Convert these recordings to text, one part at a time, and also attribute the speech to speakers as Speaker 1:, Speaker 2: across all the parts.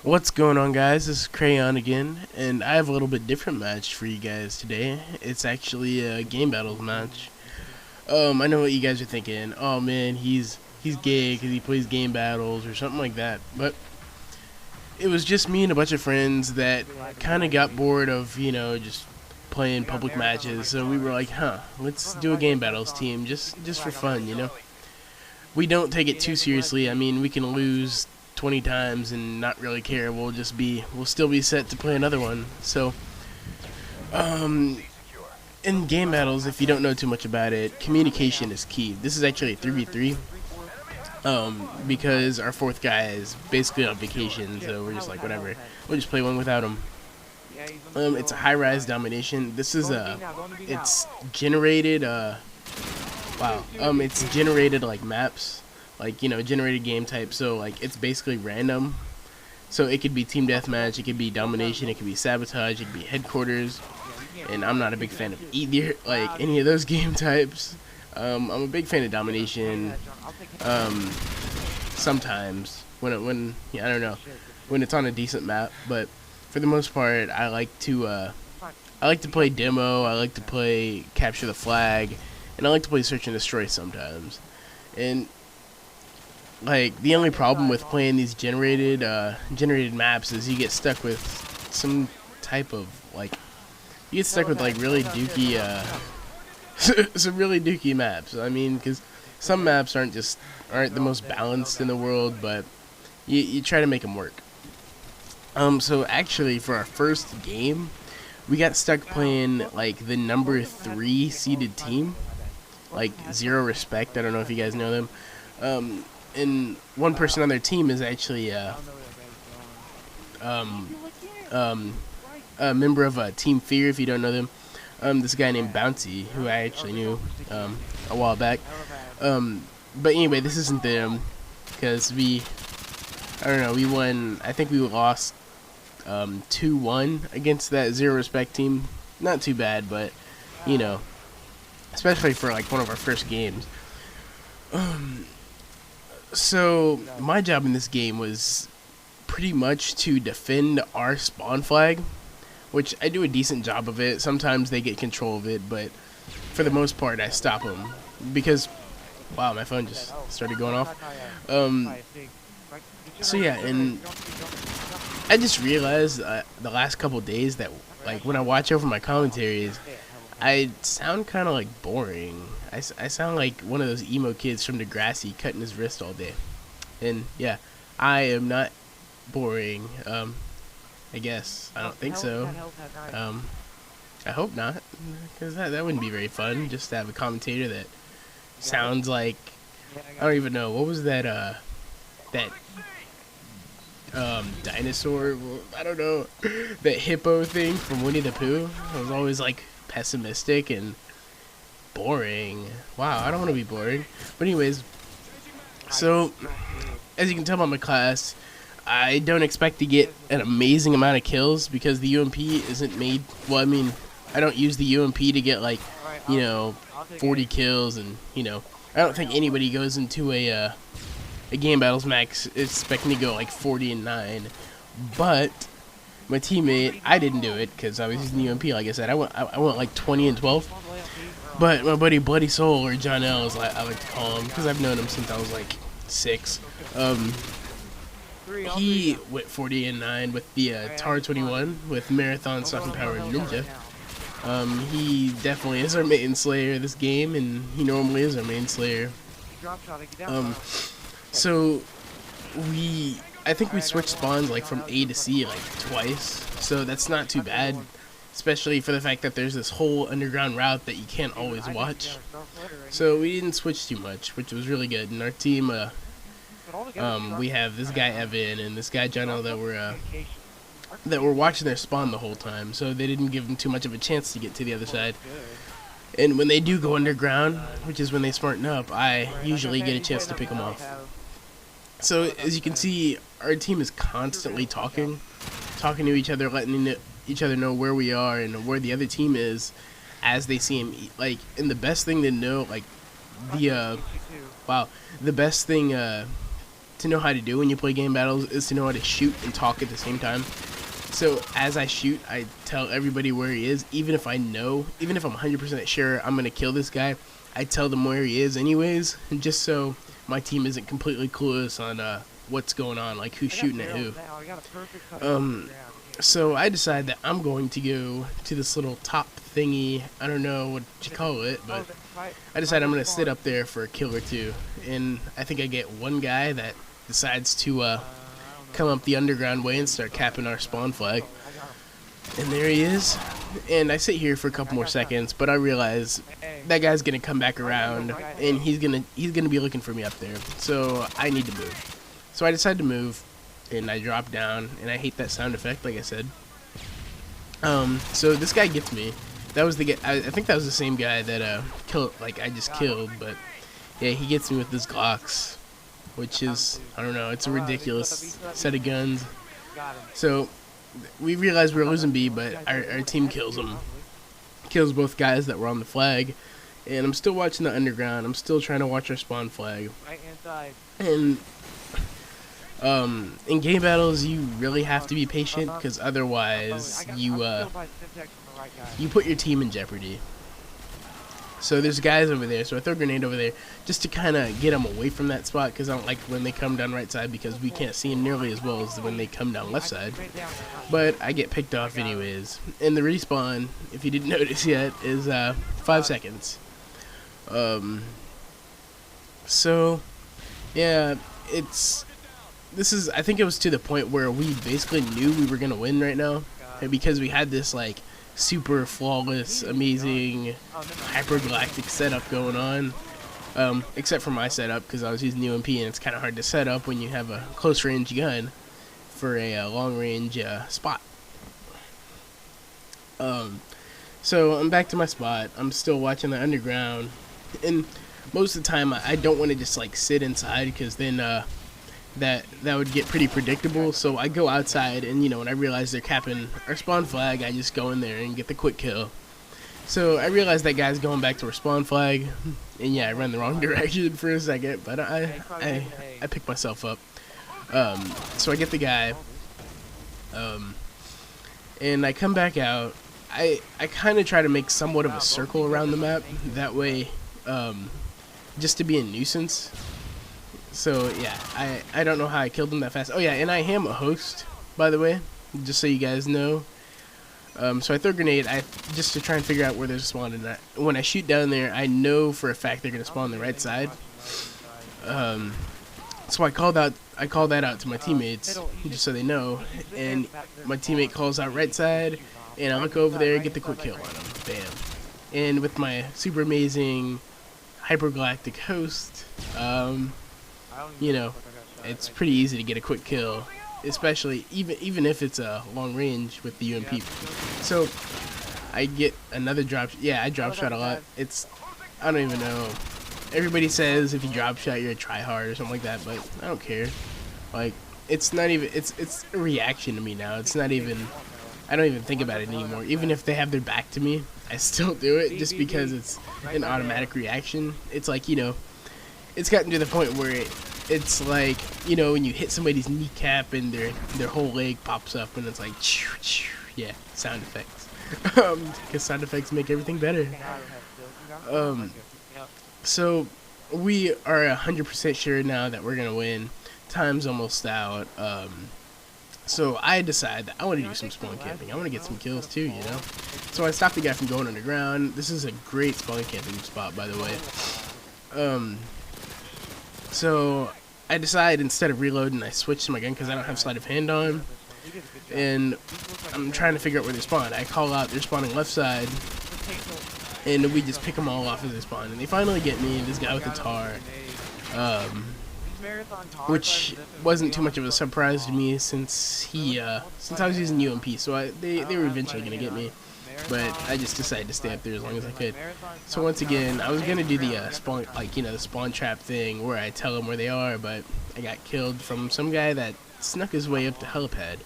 Speaker 1: What's going on, guys? This is KraaaYoN again, and I have a little bit different match for you guys today. It's actually a Gamebattles match. I know what you guys are thinking. Oh man, he's gay because he plays Gamebattles or something like that. But it was just me and a bunch of friends that kind of got bored of just playing public matches. So we were like, let's do a Gamebattles team just for fun. We don't take it too seriously. I mean, we can lose 20 times and not really care. We'll still be set to play another one. So in Gamebattles, if you don't know too much about it, communication is key. This is actually a 3v3 because our fourth guy is basically on vacation, so we're just like, whatever, we'll just play one without him. It's a Highrise Domination. This is it's generated it's generated like maps, like generated game type. So like it's basically random. So it could be team deathmatch, it could be domination, it could be sabotage, it could be headquarters. And I'm not a big fan of either, like any of those game types. I'm a big fan of domination. Sometimes when I don't know, when it's on a decent map, but for the most part, I like to play demo. I like to play capture the flag, and I like to play search and destroy sometimes. And like the only problem with playing these generated maps is you get stuck with some type of like really dookie some really dookie maps. I mean, because some maps aren't the most balanced in the world, but you try to make them work. So actually, for our first game, we got stuck playing like the number 3 seeded team, like Zero Respect. I don't know if you guys know them. And one person on their team is actually a member of Team Fear. If you don't know them, this guy named Bouncy, who I actually knew a while back. But anyway, this isn't them because we won. I think we lost 2-1 against that Zero Respect team. Not too bad, but especially for like one of our first games. So my job in this game was pretty much to defend our spawn flag, which I do a decent job of it. Sometimes they get control of it, but for the most part I stop them because, wow, my phone just started going off. So yeah, and I just realized the last couple days that like when I watch over my commentaries, I sound kind of like boring. I sound like one of those emo kids from Degrassi cutting his wrist all day. And yeah, I am not boring. I guess. I don't think so. I hope not, because that wouldn't be very fun, just to have a commentator that sounds like, I don't even know, what was that dinosaur, I don't know, that hippo thing from Winnie the Pooh? It was always like pessimistic and boring. Wow, I don't want to be boring. But anyways, so as you can tell by my class, I don't expect to get an amazing amount of kills because the UMP isn't made. Well, I mean, I don't use the UMP to get like 40 kills, and I don't think anybody goes into a Gamebattles max expecting to go like 40-9. But my teammate, I didn't do it because I was using the UMP. Like I said, I went like 20-12. But my buddy Bloody Soul, or John L, as I like to call him, because I've known him since I was like 6. He went 40-9 with the Tar 21 with Marathon, Soften Power, and Ninja. He definitely is our main slayer this game, and he normally is our main slayer. So I think we switched spawns like from A to C like twice, so that's not too bad, especially for the fact that there's this whole underground route that you can't always watch. So we didn't switch too much, which was really good. And our team, we have this guy Evan and this guy Jono that were watching their spawn the whole time, so they didn't give them too much of a chance to get to the other side. And when they do go underground, which is when they smarten up, I usually get a chance to pick them off. So as you can see, our team is constantly talking to each other, letting each other know where we are and where the other team is as they see him. Like, and the best thing to know, like the best thing to know how to do when you play game battles is to know how to shoot and talk at the same time. So as I shoot, I tell everybody where he is, even if I'm 100% sure I'm gonna kill this guy, I tell them where he is anyways, and just so my team isn't completely clueless on what's going on, like who's shooting at who. So I decide that I'm going to go to this little top thingy. I don't know what you call it, but I decide I'm gonna sit up there for a kill or two, and I think I get one guy that decides to come up the underground way and start capping our spawn flag. And there he is. And I sit here for a couple more seconds, but I realize that guy's gonna come back around and he's gonna be looking for me up there. So I need to move. So I decide to move and I drop down, and I hate that sound effect, like I said. So this guy gets me. That was the guy, I think that was the same guy that I just killed, but yeah, he gets me with his Glocks, which is, I don't know, it's a ridiculous set of guns. So we realize we're losing B, but our team kills him. Kills both guys that were on the flag. And I'm still watching the underground. I'm still trying to watch our spawn flag. And in game battles, you really have to be patient, because otherwise you put your team in jeopardy. So there's guys over there, so I throw a grenade over there just to kind of get them away from that spot, because I don't like when they come down right side, because we can't see them nearly as well as when they come down left side. But I get picked off anyways. And the respawn, if you didn't notice yet, is 5 seconds. So yeah, I think it was to the point where we basically knew we were gonna win right now, and because we had this like super flawless, amazing, hypergalactic setup going on, except for my setup, because I was using UMP, and it's kind of hard to set up when you have a close range gun for a long range spot. So I'm back to my spot. I'm still watching the underground, and most of the time I don't want to just like sit inside, because then that would get pretty predictable. So I go outside, and when I realize they're capping our spawn flag, I just go in there and get the quick kill. So I realize that guy's going back to our spawn flag, and yeah, I ran the wrong direction for a second, but I pick myself up. So I get the guy, and I come back out. I kind of try to make somewhat of a circle around the map, that way, just to be a nuisance. So yeah, I don't know how I killed him that fast. Oh yeah, and I am a host, by the way, just so you guys know. So I throw a grenade just to try and figure out where they're spawning. When I shoot down there, I know for a fact they're gonna spawn on the right side. So I call that out to my teammates, just so they know. And my teammate calls out right side, and I look over there and get the quick kill on him. Bam. And with my super amazing hypergalactic host, it's pretty easy to get a quick kill, especially even if it's a long range with the UMP. So I get another drop. Yeah, I drop shot a lot. I don't even know. Everybody says if you drop shot, you're a tryhard or something like that, but I don't care. Like, it's not even. It's a reaction to me now. It's not even. I don't even think about it anymore. Even if they have their back to me, I still do it just because it's an automatic reaction. It's like, it's gotten to the point where it's like, when you hit somebody's kneecap and their whole leg pops up, and it's like, yeah, sound effects. Because sound effects make everything better. So we are 100% sure now that we're gonna win. Time's almost out. So I decide that I want to do some spawn camping. I want to get some kills too, So I stopped the guy from going underground. This is a great spawn camping spot, by the way. So I decide, instead of reloading, I switch to my gun because I don't have sleight of hand on. And I'm trying to figure out where they spawn. I call out, they're spawning left side. And we just pick them all off as they spawn. And they finally get me, this guy with the tar. Which wasn't too much of a surprise to me, since I was using UMP, so they were eventually gonna get me, but I just decided to stay up there as long as I could. So once again, I was gonna do the spawn, the spawn trap thing where I tell them where they are, but I got killed from some guy that snuck his way up the helipad.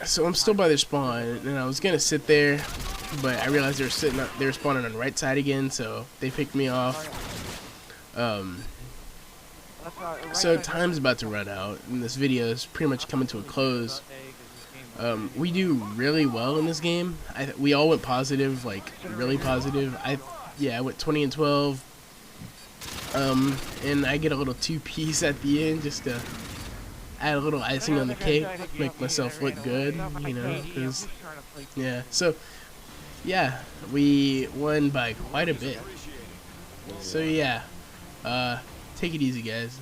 Speaker 1: So I'm still by their spawn, and I was gonna sit there, but I realized they were spawning on the right side again, so they picked me off. So time's about to run out, and this video is pretty much coming to a close. We do really well in this game. We all went positive, like really positive. I went 20 and 12. And I get a little 2-piece at the end just to add a little icing on the cake, make myself look good, you know, because, yeah. So, yeah, we won by quite a bit. So, yeah, take it easy, guys.